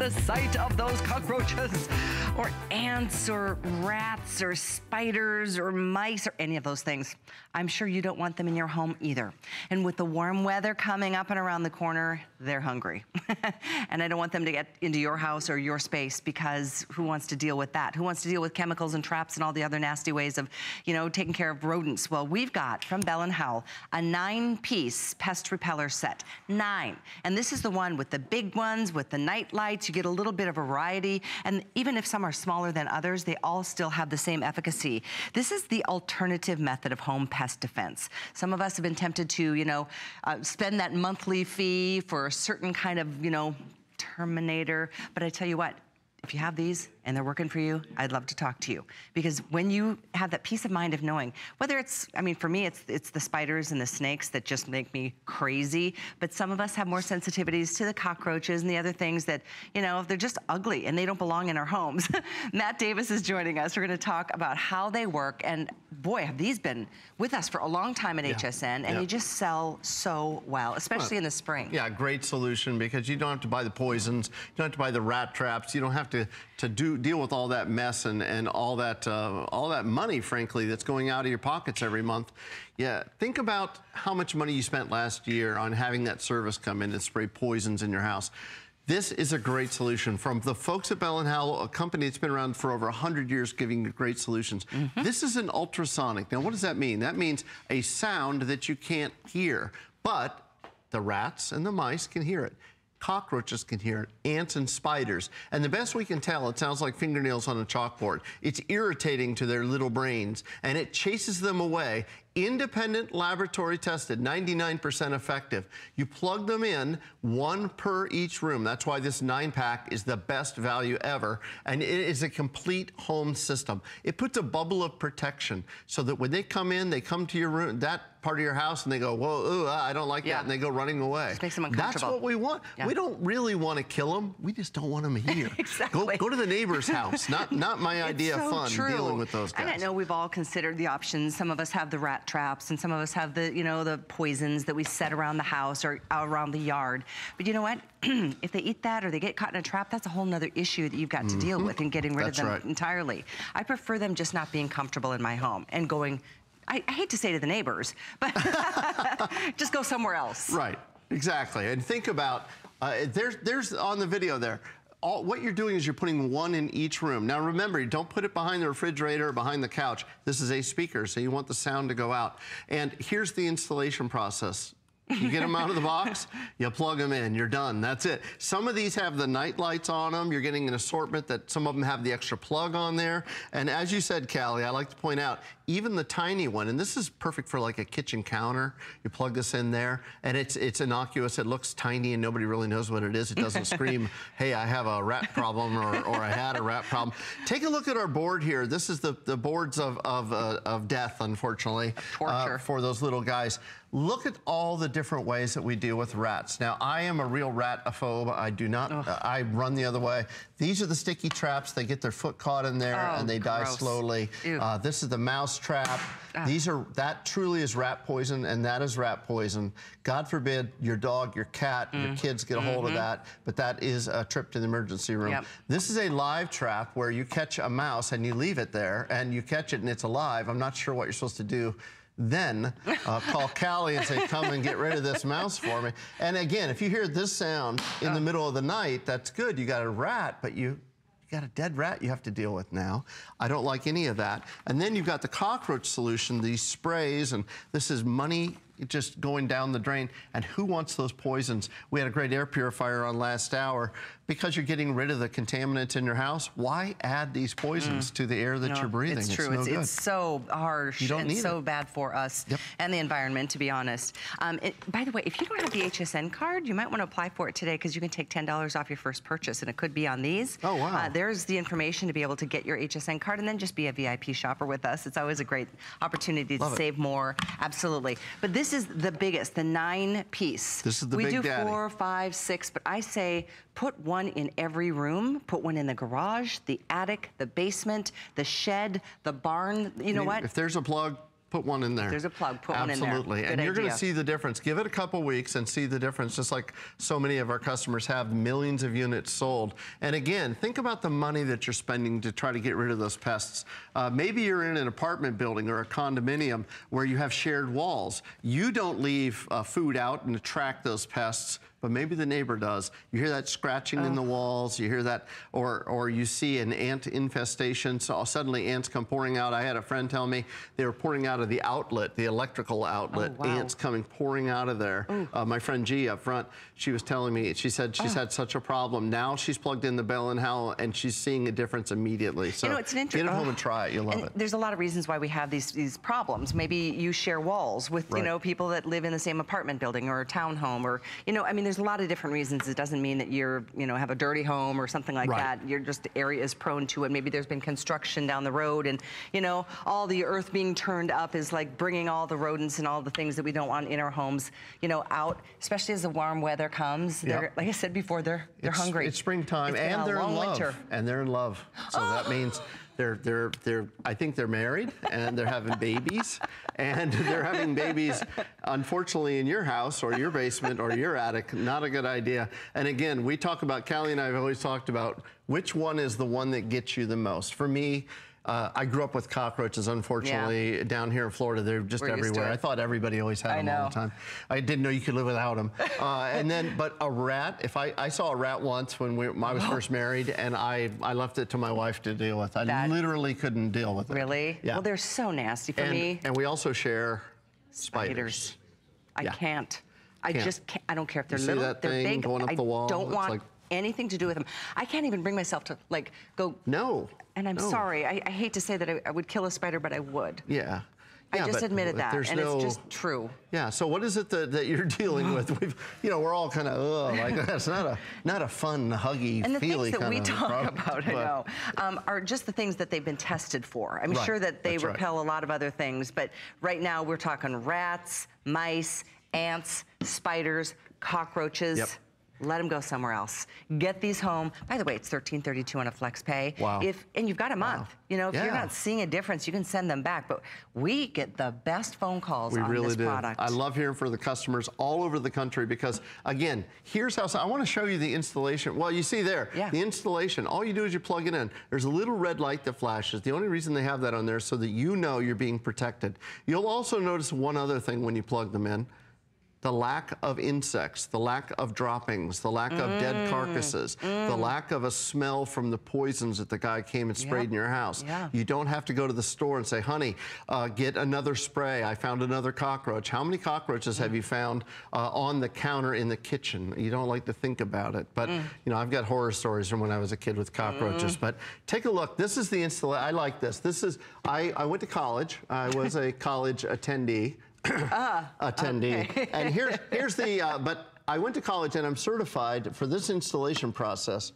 the sight of those cockroaches or ants or rats or spiders or mice or any of those things. I'm sure you don't want them in your home either. And with the warm weather coming up and around the corner, they're hungry. And I don't want them to get into your house or your space, because who wants to deal with that? Who wants to deal with chemicals and traps and all the other nasty ways of, you know, taking care of rodents? Well, we've got from Bell & Howell a 9-piece pest repeller set. 9. And this is the one with the big ones, with the night lights. You get a little bit of variety. And even if some are smaller than others, they all still have the same efficacy. This is the alternative method of home pest defense. Some of us have been tempted to, you know, spend that monthly fee for a certain kind of, you know, Terminator. But I tell you what, if you have these and they're working for you, I'd love to talk to you. Because when you have that peace of mind of knowing, whether it's, I mean, for me, it's the spiders and the snakes that just make me crazy. But some of us have more sensitivities to the cockroaches and the other things that, you know, they're just ugly and they don't belong in our homes. Matt Davis is joining us. We're gonna talk about how they work. And boy, have these been with us for a long time at HSN, and they just sell so well, especially in the spring. Yeah, great solution, because you don't have to buy the poisons, you don't have to buy the rat traps, you don't have to deal with all that mess and all that money, frankly, that's going out of your pockets every month. Yeah, think about how much money you spent last year on having that service come in and spray poisons in your house. This is a great solution from the folks at Bell & Howell, a company that's been around for over 100 years giving great solutions. This is an ultrasonic. Now, what does that mean? That means a sound that you can't hear, but the rats and the mice can hear it. Cockroaches can hear it, ants and spiders. And the best we can tell, it sounds like fingernails on a chalkboard. It's irritating to their little brains, and it chases them away. Independent laboratory tested, 99% effective. You plug them in, 1 per each room. That's why this 9-pack is the best value ever. And it is a complete home system. It puts a bubble of protection so that when they come in, they come to your room, that part of your house, and they go, whoa, ooh, I don't like that, and they go running away. Just makes them uncomfortable. That's what we want. We don't really want to kill them. We just don't want them here. Exactly. Go to the neighbor's house. Not my idea of fun dealing with those guys. And I know we've all considered the options. Some of us have the rat traps, and some of us have the, you know, the poisons that we set around the house or around the yard. But you know what? If they eat that or they get caught in a trap, that's a whole nother issue that you've got to deal with and getting rid of them entirely. I prefer them just not being comfortable in my home and going, I hate to say to the neighbors, but just go somewhere else. Right, exactly. And think about, there's on the video there, what you're doing is you're putting 1 in each room. Now remember, you don't put it behind the refrigerator or behind the couch. This is a speaker, so you want the sound to go out. And here's the installation process. You get them out of the box, you plug them in, you're done, that's it. Some of these have the night lights on them. You're getting an assortment that some of them have the extra plug on there. And as you said, Callie, I like to point out, even the tiny one, and this is perfect for like a kitchen counter. You plug this in there, and it's innocuous. It looks tiny, and nobody really knows what it is. It doesn't scream, hey, I have a rat problem, or I had a rat problem. Take a look at our board here. This is the boards of death, unfortunately, torture for those little guys. Look at all the different ways that we deal with rats. Now, I am a real rat-ophobe. I do not, I run the other way. These are the sticky traps. They get their foot caught in there and they die slowly. This is the mouse trap. That truly is rat poison, and that is rat poison. God forbid your dog, your cat, your kids get a hold of that, but that is a trip to the emergency room. This is a live trap where you catch a mouse and you leave it there, and you catch it and it's alive. I'm not sure what you're supposed to do. Then call Callie and say, come and get rid of this mouse for me. And again, if you hear this sound in the middle of the night, that's good. You got a rat, but you got a dead rat you have to deal with now. I don't like any of that. And then you've got the cockroach solution, these sprays, and this is money just going down the drain. And who wants those poisons? We had a great air purifier on last hour. Because you're getting rid of the contaminants in your house, why add these poisons to the air that you're breathing? It's true. It's so harsh and so bad for us and the environment, to be honest. By the way, if you don't have the HSN card, you might want to apply for it today, because you can take $10 off your first purchase, and it could be on these. Oh, wow. There's the information to be able to get your HSN card and then just be a VIP shopper with us. It's always a great opportunity to save more. Absolutely. But this is the biggest, the 9-piece. This is the big daddy. We do 4, 5, 6, but I say put 1 in every room. Put 1 in the garage, the attic, the basement, the shed, the barn. You know what? If there's a plug, Put one in there. There's a plug, put one in there. Absolutely. And you're going to see the difference. Give it a couple weeks and see the difference, just like so many of our customers have. Millions of units sold. And again, think about the money that you're spending to try to get rid of those pests. Maybe you're in an apartment building or a condominium where you have shared walls. You don't leave food out and attract those pests, but maybe the neighbor does. You hear that scratching in the walls, you hear that, or you see an ant infestation, so suddenly ants come pouring out. I had a friend tell me they were pouring out of the outlet, the electrical outlet, ants coming pouring out of there. My friend G up front, she was telling me, she said she's had such a problem. Now she's plugged in the Bell & Howell and she's seeing a difference immediately. So it's get it home and try it, you'll love it. There's a lot of reasons why we have these problems. Maybe you share walls with, you know, people that live in the same apartment building or a townhome, or, you know, I mean, there's a lot of different reasons. It doesn't mean that you're, you know, have a dirty home or something like that. You're just, the area is prone to it. Maybe there's been construction down the road and, you know, all the earth being turned up is like bringing all the rodents and all the things that we don't want in our homes, you know, out, especially as the warm weather comes. They're, like I said before, they're hungry. It's springtime and they're in love. And they're in love. So that means I think they're married and they're having babies, and they're having babies, unfortunately, in your house or your basement or your attic. Not a good idea. And again, we talk about, Callie and I have always talked about which one is the one that gets you the most. For me, I grew up with cockroaches, unfortunately, down here in Florida. They're just everywhere. I thought everybody always had them all the time. I didn't know you could live without them. But a rat, if I saw a rat once when I was first married, and I left it to my wife to deal with. I literally couldn't deal with it. Really? Yeah. Well, they're so nasty for me. And we also share spiders. I can't. I just can't. I don't care if they're little, that they're thing big. going up the wall? I don't want anything to do with them. I can't even bring myself to like go. No. And I'm sorry. I hate to say that I would kill a spider, but I would. Yeah. I just admitted that, and it's just true. Yeah. So what is it that you're dealing with? We're all kind of like that's not a fun, huggy, and the feely things that we talk problem, about, I know, are just the things that they've been tested for. I'm sure that they repel a lot of other things, but right now we're talking rats, mice, ants, spiders, cockroaches. Yep. Let them go somewhere else. Get these home. By the way, it's $13.32 on a flex pay. Wow. And you've got a month. You know, if you're not seeing a difference, you can send them back. But we get the best phone calls on this product. I love hearing from the customers all over the country because, again, here's how I want to show you the installation. Well, you see there, the installation. All you do is you plug it in. There's a little red light that flashes. The only reason they have that on there is so that you know you're being protected. You'll also notice one other thing when you plug them in. The lack of insects, the lack of droppings, the lack of dead carcasses, the lack of a smell from the poisons that the guy came and sprayed in your house. You don't have to go to the store and say, honey, get another spray. I found another cockroach. How many cockroaches have you found on the counter in the kitchen? You don't like to think about it. But, you know, I've got horror stories from when I was a kid with cockroaches. But take a look. This is the installation. I like this. This is, I went to college. I was a college attendee. Okay. And here's the, but I went to college and I'm certified for this installation process.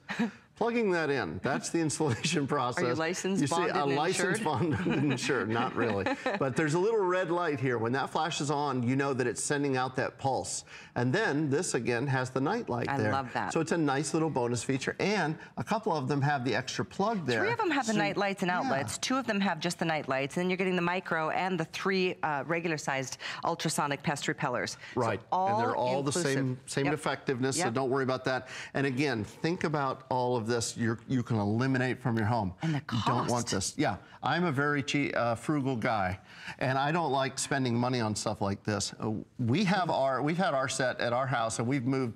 Plugging that in, that's the installation process. Are you licensed, bonded, and insured? Licensed, bonded, and insured, not really. But there's a little red light here. When that flashes on, you know that it's sending out that pulse. And then this, again, has the night light there. I love that. So it's a nice little bonus feature. And a couple of them have the extra plug there. 3 of them have the night lights and outlets. 2 of them have just the night lights. And then you're getting the micro and the 3 regular-sized ultrasonic pest repellers. Right. So and they're all inclusive. the same effectiveness, so don't worry about that. And again, think about all of this you can eliminate from your home. And the cost. You don't want this. Yeah, I'm a very frugal guy, and I don't like spending money on stuff like this. We've had our set at our house, and we've moved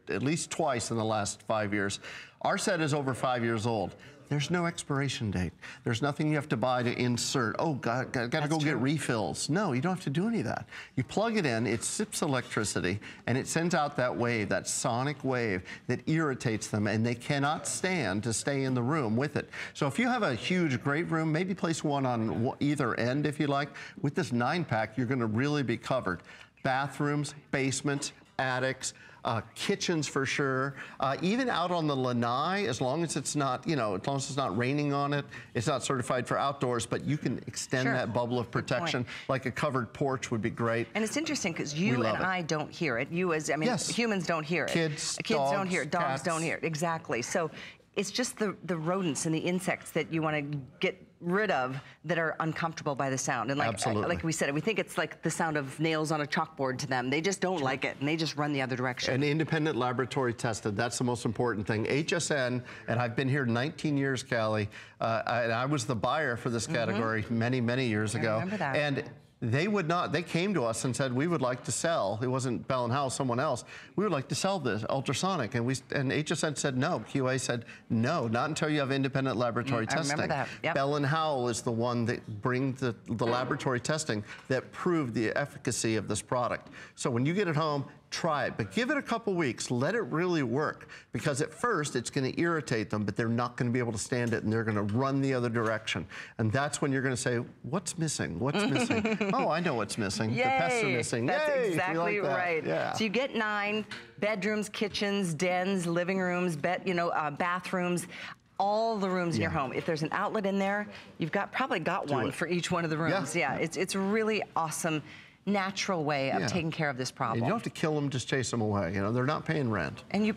at least twice in the last 5 years. Our set is over 5 years old. There's no expiration date. There's nothing you have to buy to insert. Oh, got to go get refills. No, you don't have to do any of that. You plug it in, it sips electricity, and it sends out that wave, that sonic wave that irritates them, and they cannot stand to stay in the room with it. So if you have a huge, great room, maybe place one on either end if you like. With this 9-pack, you're going to really be covered. Bathrooms, basements, attics, kitchens for sure, even out on the lanai, as long as it's not, as long as it's not raining on it, it's not certified for outdoors, but you can extend that bubble of protection, like a covered porch would be great. And it's interesting because you and I don't hear it. You as, humans don't hear it. Kids don't hear it. Dogs don't hear it. Exactly. So it's just the rodents and the insects that you want to get rid of that are uncomfortable by the sound. And like we said, we think it's like the sound of nails on a chalkboard to them. They just don't like it, and they just run the other direction. And independent laboratory tested, that's the most important thing. HSN, and I've been here 19 years, Callie, and I was the buyer for this category many, many years ago. I remember that. And they would not, they came to us and said, we would like to sell, it wasn't Bell & Howell, someone else, we would like to sell this ultrasonic. And HSN said no, QA said no, not until you have independent laboratory testing. I remember that, yep. Bell & Howell is the one that brings the laboratory testing that proved the efficacy of this product. So when you get it home, try it, but give it a couple weeks, let it really work, because at first it's going to irritate them, but they're not going to be able to stand it, and they're going to run the other direction. And that's when you're going to say, what's missing? What's missing? Oh, I know what's missing. Yay. The pests are missing. That's Yay, exactly like that. right. Yeah. So you get 9 bedrooms, kitchens, dens, living rooms, bathrooms, all the rooms in your home. If there's an outlet in there, you've probably got one for each one of the rooms. Yeah. It's a really awesome, natural way of taking care of this problem. And you don't have to kill them, just chase them away. You know, they're not paying rent. And you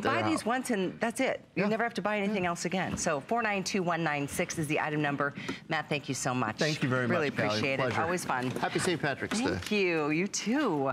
buy these once, and that's it. You never have to buy anything else again. So 492196 is the item number. Matt, thank you so much. Thank you very much, Really appreciate it. Pleasure. Always fun. Happy St. Patrick's Day. Thank you. You too.